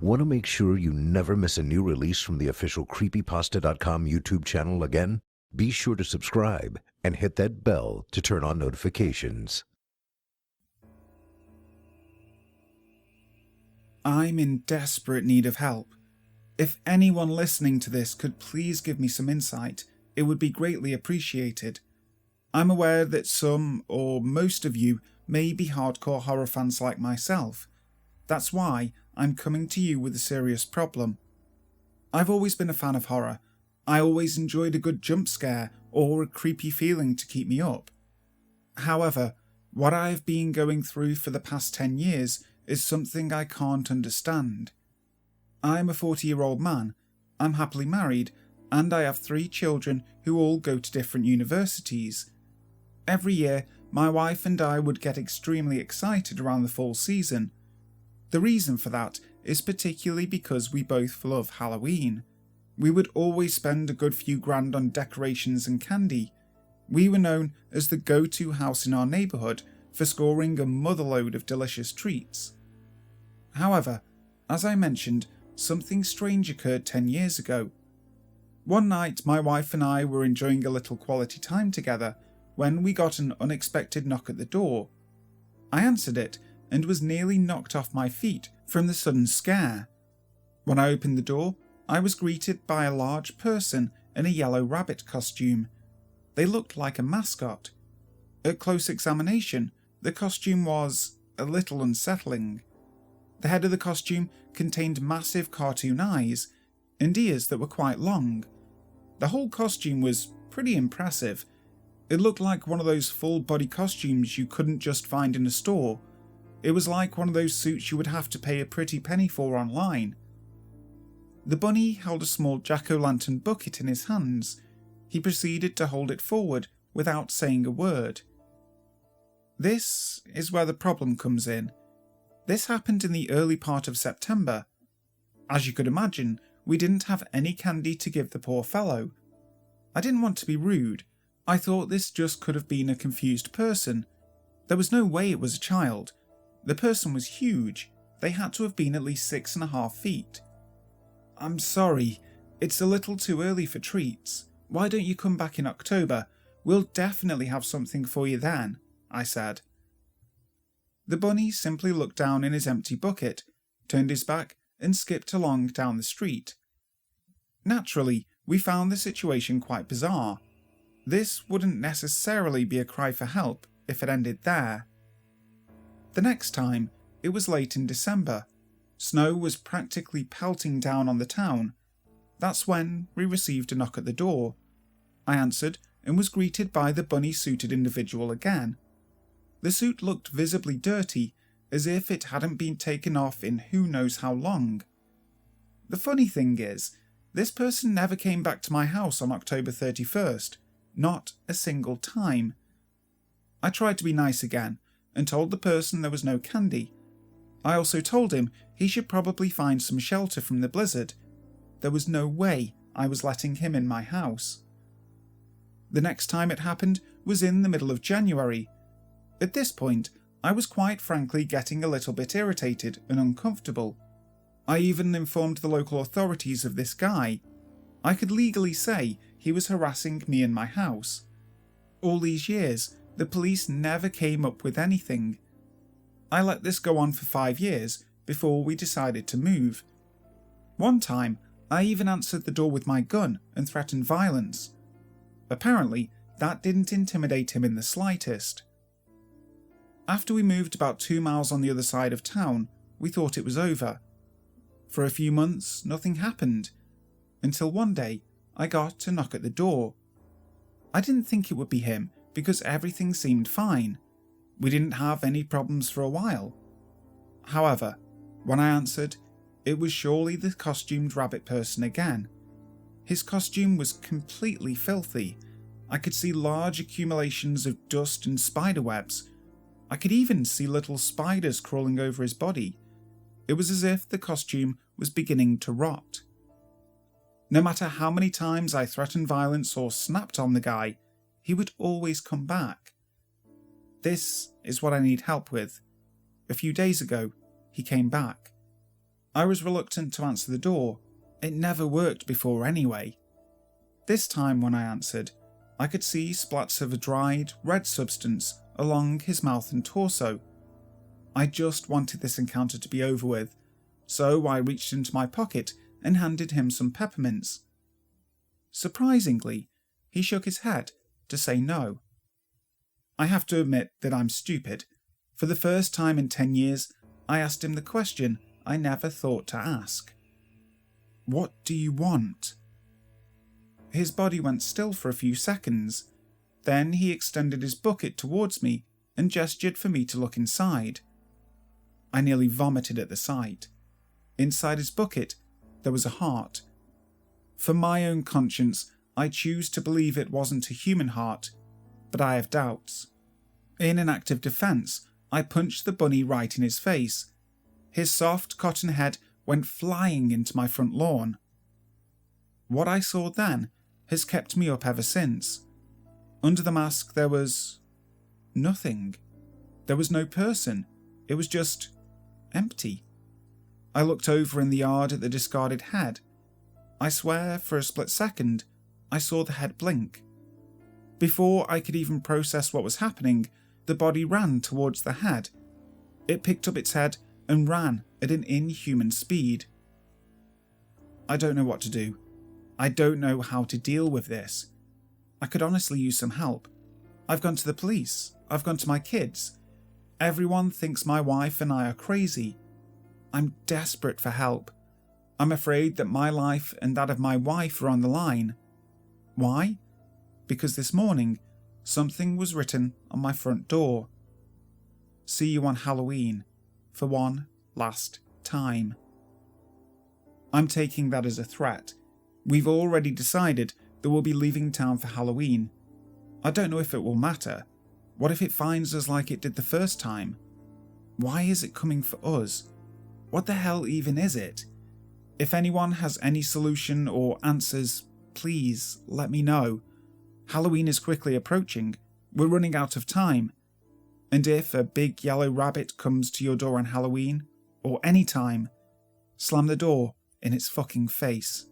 Want to make sure you never miss a new release from the official Creepypasta.com YouTube channel again? Be sure to subscribe and hit that bell to turn on notifications. I'm in desperate need of help. If anyone listening to this could please give me some insight, it would be greatly appreciated. I'm aware that some, or most of you, may be hardcore horror fans like myself. That's why I'm coming to you with a serious problem. I've always been a fan of horror. I always enjoyed a good jump scare or a creepy feeling to keep me up. However, what I've been going through for the past 10 years is something I can't understand. I'm a 40-year-old man, I'm happily married, and I have 3 children who all go to different universities. Every year, my wife and I would get extremely excited around the fall season. The reason for that is particularly because we both love Halloween. We would always spend a good few grand on decorations and candy. We were known as the go-to house in our neighbourhood for scoring a motherload of delicious treats. However, as I mentioned, something strange occurred 10 years ago. One night my wife and I were enjoying a little quality time together when we got an unexpected knock at the door. I answered it and was nearly knocked off my feet from the sudden scare. When I opened the door, I was greeted by a large person in a yellow rabbit costume. They looked like a mascot. At close examination, the costume was a little unsettling. The head of the costume contained massive cartoon eyes and ears that were quite long. The whole costume was pretty impressive. It looked like one of those full-body costumes you couldn't just find in a store. It was like one of those suits you would have to pay a pretty penny for online. The bunny held a small jack-o'-lantern bucket in his hands. He proceeded to hold it forward without saying a word. This is where the problem comes in. This happened in the early part of September. As you could imagine, we didn't have any candy to give the poor fellow. I didn't want to be rude. I thought this just could have been a confused person. There was no way it was a child. The person was huge. They had to have been at least 6.5 feet. "I'm sorry, it's a little too early for treats. Why don't you come back in October? We'll definitely have something for you then," I said. The bunny simply looked down in his empty bucket, turned his back, and skipped along down the street. Naturally, we found the situation quite bizarre. This wouldn't necessarily be a cry for help if it ended there. The next time, it was late in December. Snow was practically pelting down on the town. That's when we received a knock at the door. I answered and was greeted by the bunny-suited individual again. The suit looked visibly dirty, as if it hadn't been taken off in who knows how long. The funny thing is, this person never came back to my house on October 31st, not a single time. I tried to be nice again, and told the person there was no candy. I also told him he should probably find some shelter from the blizzard. There was no way I was letting him in my house. The next time it happened was in the middle of January. At this point, I was quite frankly getting a little bit irritated and uncomfortable. I even informed the local authorities of this guy. I could legally say he was harassing me in my house. All these years, the police never came up with anything. I let this go on for 5 years before we decided to move. One time, I even answered the door with my gun and threatened violence. Apparently, that didn't intimidate him in the slightest. After we moved about 2 miles on the other side of town, we thought it was over. For a few months, nothing happened, until one day I got a knock at the door. I didn't think it would be him because everything seemed fine. We didn't have any problems for a while. However, when I answered, it was surely the costumed rabbit person again. His costume was completely filthy. I could see large accumulations of dust and spider webs. I could even see little spiders crawling over his body. It was as if the costume was beginning to rot. No matter how many times I threatened violence or snapped on the guy, he would always come back. This is what I need help with. A few days ago, he came back. I was reluctant to answer the door. It never worked before anyway. This time when I answered, I could see splats of a dried, red substance along his mouth and torso. I just wanted this encounter to be over with, so I reached into my pocket and handed him some peppermints. Surprisingly, he shook his head to say no. I have to admit that I'm stupid. For the first time in 10 years, I asked him the question I never thought to ask. What do you want? His body went still for a few seconds. Then he extended his bucket towards me and gestured for me to look inside. I nearly vomited at the sight. Inside his bucket, there was a heart. For my own conscience, I choose to believe it wasn't a human heart, but I have doubts. In an act of defense, I punched the bunny right in his face. His soft cotton head went flying into my front lawn. What I saw then has kept me up ever since. Under the mask there was nothing. There was no person. It was just empty. I looked over in the yard at the discarded head. I swear for a split second I saw the head blink. Before I could even process what was happening, the body ran towards the head. It picked up its head and ran at an inhuman speed. I don't know what to do. I don't know how to deal with this. I could honestly use some help. I've gone to the police. I've gone to my kids. Everyone thinks my wife and I are crazy. I'm desperate for help. I'm afraid that my life and that of my wife are on the line. Why? Because this morning, something was written on my front door. See you on Halloween, for one last time. I'm taking that as a threat. We've already decided that we'll be leaving town for Halloween. I don't know if it will matter. What if it finds us like it did the first time? Why is it coming for us? What the hell even is it? If anyone has any solution or answers, please let me know. Halloween is quickly approaching. We're running out of time. And if a big yellow rabbit comes to your door on Halloween, or any time, slam the door in its fucking face.